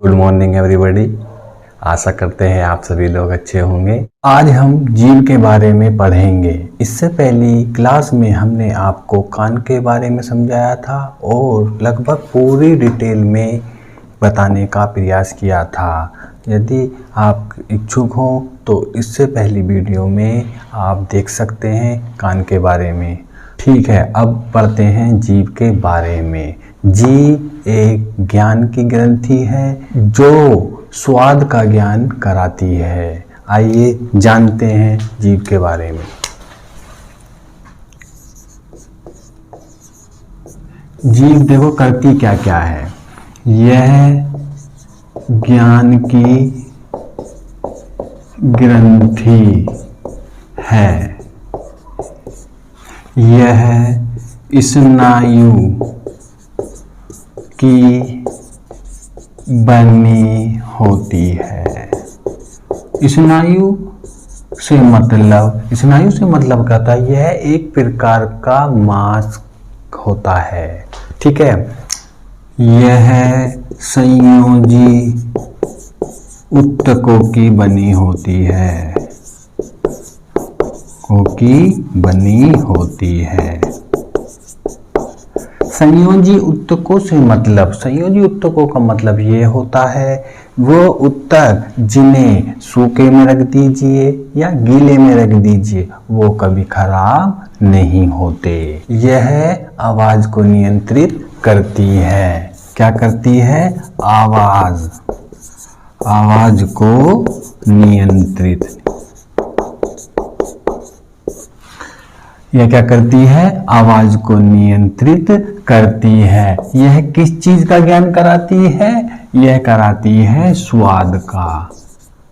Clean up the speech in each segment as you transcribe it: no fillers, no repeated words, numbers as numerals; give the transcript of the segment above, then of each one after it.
Good morning everybody. आशा करते हैं आप सभी लोग अच्छे होंगे। आज हम जीभ के बारे में पढ़ेंगे। इससे पहली क्लास में हमने आपको कान के बारे में समझाया था और लगभग पूरी डिटेल में बताने का प्रयास किया था। यदि आप इच्छुक हो तो इससे पहली वीडियो में आप देख सकते हैं कान के बारे में। ठीक है, अब पढ़ते हैं जीभ के बारे में। जीभ एक ज्ञान की ग्रंथि है जो स्वाद का ज्ञान कराती है। आइए जानते हैं जीभ के बारे में। जीभ देखो करती क्या क्या है। यह ज्ञान की ग्रंथि है। यह स्नायु की बनी होती है। स्नायु से मतलब कहता है यह एक प्रकार का मांस होता है। ठीक है, यह संयोजी ऊतकों की बनी होती है। संयोजी ऊतकों से मतलब, संयोजी ऊतकों का मतलब ये होता है वो ऊतक जिन्हें सूखे में रख दीजिए या गीले में रख दीजिए वो कभी खराब नहीं होते। यह आवाज को नियंत्रित करती है। क्या करती है? आवाज को नियंत्रित। यह क्या करती है? आवाज को नियंत्रित करती है। यह किस चीज का ज्ञान कराती है? यह कराती है स्वाद का।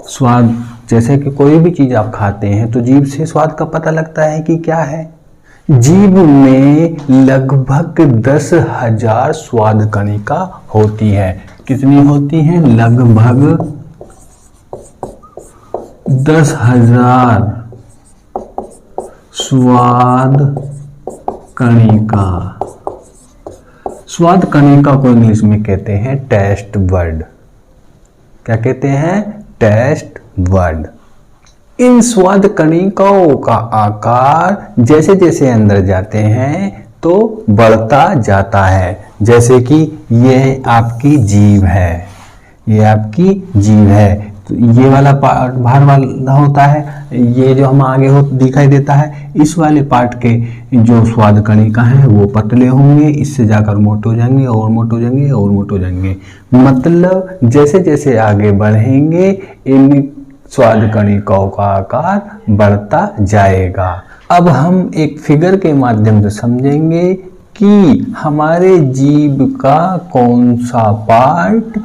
स्वाद, जैसे कि कोई भी चीज आप खाते हैं तो जीभ से स्वाद का पता लगता है कि क्या है। जीभ में लगभग 10,000 स्वाद कणिका होती है। कितनी होती हैं? लगभग 10,000 स्वाद कणिका। स्वाद कणिका को इंग्लिश में कहते हैं टेस्ट बड। क्या कहते हैं? Taste bud. इन स्वाद कणिकाओं का आकार जैसे जैसे अंदर जाते हैं तो बढ़ता जाता है। जैसे कि यह आपकी जीभ है, तो ये वाला पार्ट बाहर वाला होता है, ये जो हम आगे दिखाई देता है, इस वाले पार्ट के जो स्वाद कणिका हैं वो पतले होंगे, इससे जाकर मोटे हो जाएंगे और मोटे हो जाएंगे और मोटे हो जाएंगे। मतलब जैसे जैसे आगे बढ़ेंगे इन स्वाद कणिकाओं का आकार बढ़ता जाएगा। अब हम एक फिगर के माध्यम से समझेंगे कि हमारे जीभ का कौन सा पार्ट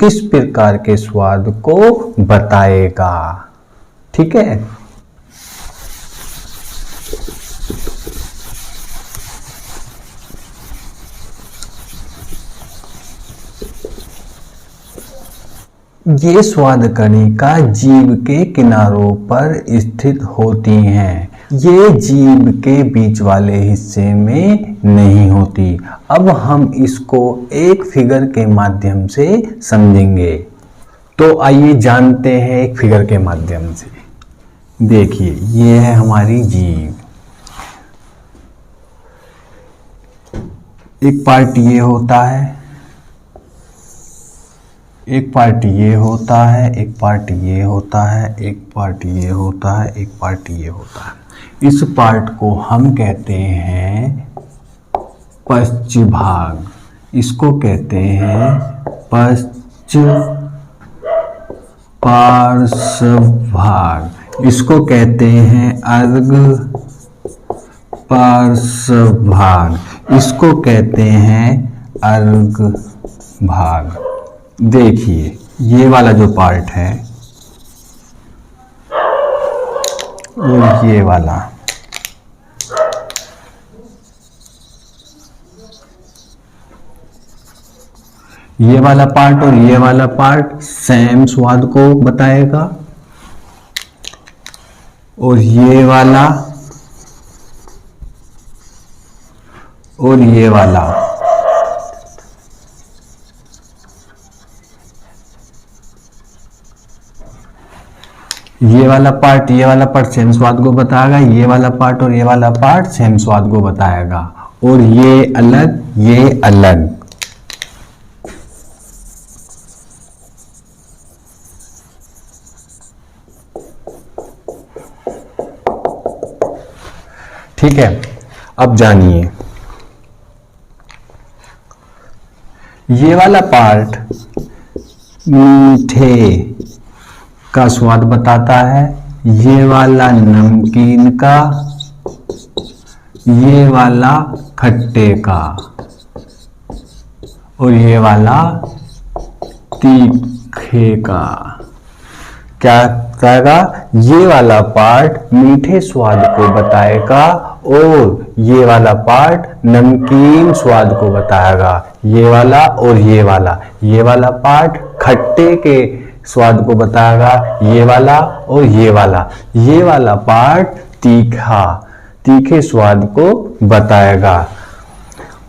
किस प्रकार के स्वाद को बताएगा। ठीक है, ये स्वाद कणिका जीभ के किनारों पर स्थित होती हैं। ये जीभ के बीच वाले हिस्से में नहीं होती। अब हम इसको एक फिगर के माध्यम से समझेंगे। तो आइए जानते हैं एक फिगर के माध्यम से। देखिए, ये है हमारी जीभ। एक पार्ट ये होता है, एक पार्ट ये होता है, एक पार्ट ये होता है, एक पार्ट ये होता है, एक पार्ट ये होता है। इस पार्ट को हम कहते हैं पश्चभाग। इसको कहते हैं पार्श्वभाग। इसको कहते हैं अर्ध पार्श्वभाग। इसको कहते हैं अर्ध भाग। देखिए, ये वाला जो पार्ट है और ये वाला, ये वाला पार्ट और ये वाला पार्ट सेम स्वाद को बताएगा और ये वाला और ये वाला ये वाला पार्ट सेम स्वाद को बताएगा, ये वाला पार्ट और ये वाला पार्ट सेम स्वाद को बताएगा, और ये अलग ये अलग। ठीक है, अब जानिए ये वाला पार्ट मीठे का स्वाद बताता है, ये वाला नमकीन का, ये वाला खट्टे का, और ये वाला तीखे का। क्या कहेगा? ये वाला पार्ट मीठे स्वाद को बताएगा और ये वाला पार्ट नमकीन स्वाद को बताएगा। ये वाला और ये वाला पार्ट खट्टे के स्वाद को बताएगा, ये वाला और ये वाला पार्ट तीखे स्वाद को बताएगा।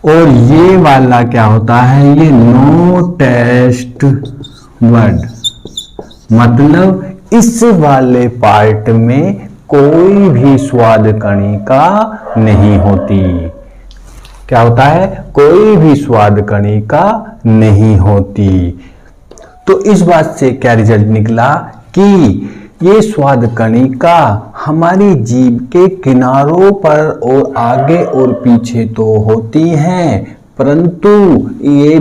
और ये वाला क्या होता है? ये नो टेस्ट वर्ड, मतलब इस वाले पार्ट में कोई भी स्वाद कणिका नहीं होती। क्या होता है? कोई भी स्वाद कणिका नहीं होती। तो इस बात से क्या रिजल्ट निकला कि ये स्वाद कणिका हमारी जीभ के किनारों पर और आगे और पीछे तो होती हैं, परंतु ये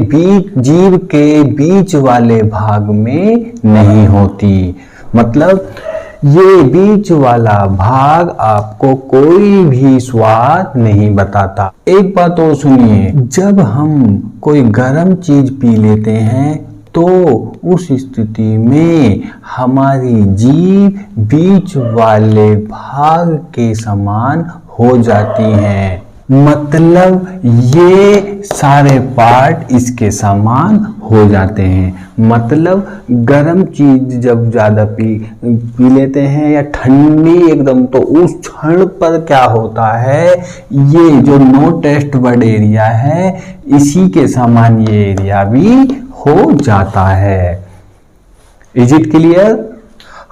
जीभ के बीच वाले भाग में नहीं होती। मतलब ये बीच वाला भाग आपको कोई भी स्वाद नहीं बताता। एक बात और सुनिए, जब हम कोई गर्म चीज पी लेते हैं तो उस स्थिति में हमारी जीभ बीच वाले भाग के समान हो जाती हैं, मतलब ये सारे पार्ट इसके समान हो जाते हैं। मतलब गर्म चीज जब ज्यादा पी लेते हैं या ठंडी एकदम, तो उस क्षण पर क्या होता है, ये जो नो टेस्ट वर्ड एरिया है इसी के समान ये एरिया भी हो जाता है। Is it clear?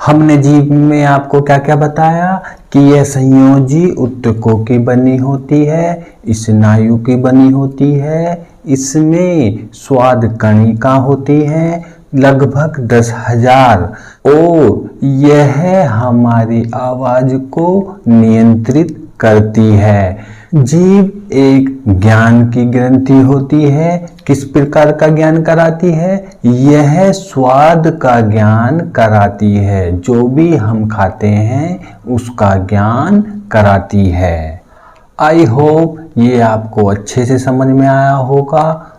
हमने जीभ में आपको क्या क्या बताया कि यह संयोजी ऊतकों की बनी होती है, स्नायु की बनी होती है, इसमें स्वाद कणिका होती है लगभग 10,000, और यह हमारी आवाज को नियंत्रित करती है। जीभ एक ज्ञान की ग्रंथि होती है। किस प्रकार का ज्ञान कराती है? यह स्वाद का ज्ञान कराती है, जो भी हम खाते हैं उसका ज्ञान कराती है। आई होप ये आपको अच्छे से समझ में आया होगा।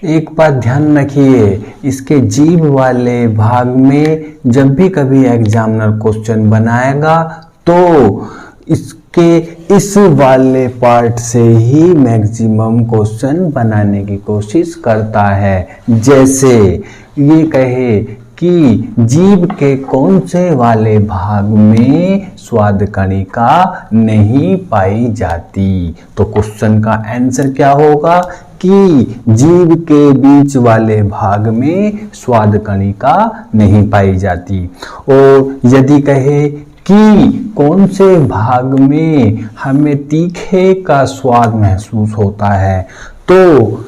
एक बात ध्यान रखिए, इसके जीभ वाले भाग में जब भी कभी एग्जामिनर क्वेश्चन बनाएगा तो इसके इस वाले पार्ट से ही मैक्सिमम क्वेश्चन बनाने की कोशिश करता है। जैसे ये कहे कि जीभ के कौन से वाले भाग में स्वाद कणिका नहीं पाई जाती, तो क्वेश्चन का आंसर क्या होगा कि जीभ के बीच वाले भाग में स्वाद कणिका नहीं पाई जाती। और यदि कहे कि कौन से भाग में हमें तीखे का स्वाद महसूस होता है, तो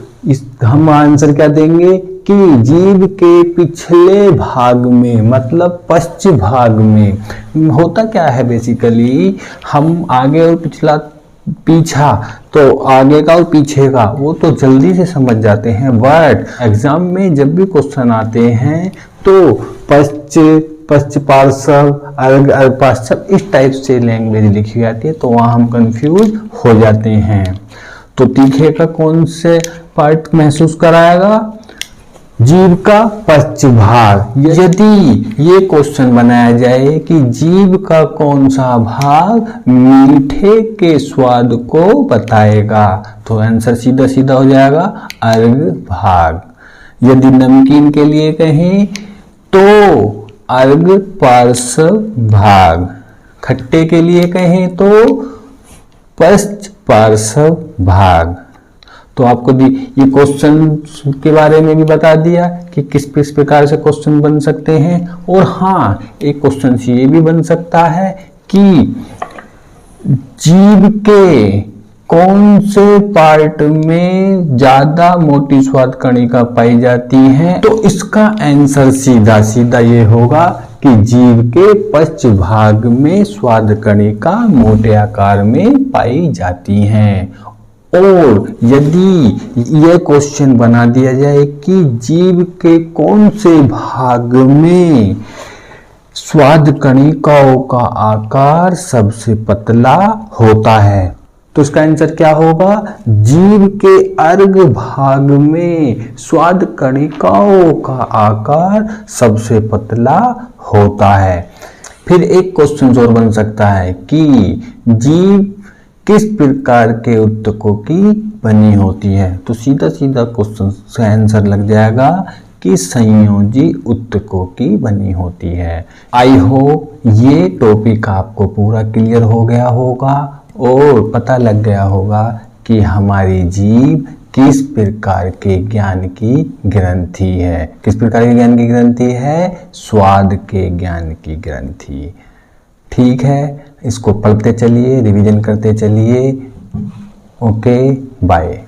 हम आंसर क्या देंगे कि जीभ के पिछले भाग में, मतलब पश्च भाग में। होता क्या है बेसिकली, हम आगे और पिछला पीछा, तो आगे का और पीछे का वो तो जल्दी से समझ जाते हैं, बट एग्जाम में जब भी क्वेश्चन आते हैं तो पश्च पार्श्व, अर्घ पार्श्व, इस टाइप से लैंग्वेज लिखी जाती है, तो वहां हम कंफ्यूज हो जाते हैं। तो तीखे का कौन से पार्ट महसूस कराएगा? जीभ का पश्च भाग। यदि ये क्वेश्चन बनाया जाए कि जीभ का कौन सा भाग मीठे के स्वाद को बताएगा, तो आंसर सीधा सीधा हो जाएगा अर्घ भाग। यदि नमकीन के लिए कहें तो अर्घ पार्श्व भाग, खट्टे के लिए कहें तो पश्च पार्श्व भाग। तो आपको ये क्वेश्चन के बारे में भी बता दिया कि किस किस प्रकार से क्वेश्चन बन सकते हैं। और हाँ, एक क्वेश्चन ये भी बन सकता है कि जीभ के कौन से पार्ट में ज्यादा मोटी स्वाद कणिका पाई जाती है। तो इसका आंसर सीधा सीधा ये होगा कि जीभ के पश्च भाग में स्वाद कणिका मोटे आकार में पाई जाती हैं। और यदि यह क्वेश्चन बना दिया जाए कि जीभ के कौन से भाग में स्वाद कणिकाओं का आकार सबसे पतला होता है, तो इसका आंसर क्या होगा? जीभ के अर्घ भाग में स्वाद कणिकाओं का आकार सबसे पतला होता है। फिर एक क्वेश्चन और बन सकता है कि जीभ किस प्रकार के ऊतकों की बनी होती है। तो सीधा सीधा क्वेश्चन का आंसर लग जाएगा कि संयोजी ऊतकों की बनी होती है। आई होप ये टॉपिक आपको पूरा क्लियर हो गया होगा और पता लग गया होगा कि हमारी जीभ किस प्रकार के ज्ञान की ग्रंथि है। किस प्रकार के ज्ञान की ग्रंथि है? स्वाद के ज्ञान की ग्रंथि। ठीक है, इसको पढ़ते चलिए, रिवीजन करते चलिए। Okay, bye.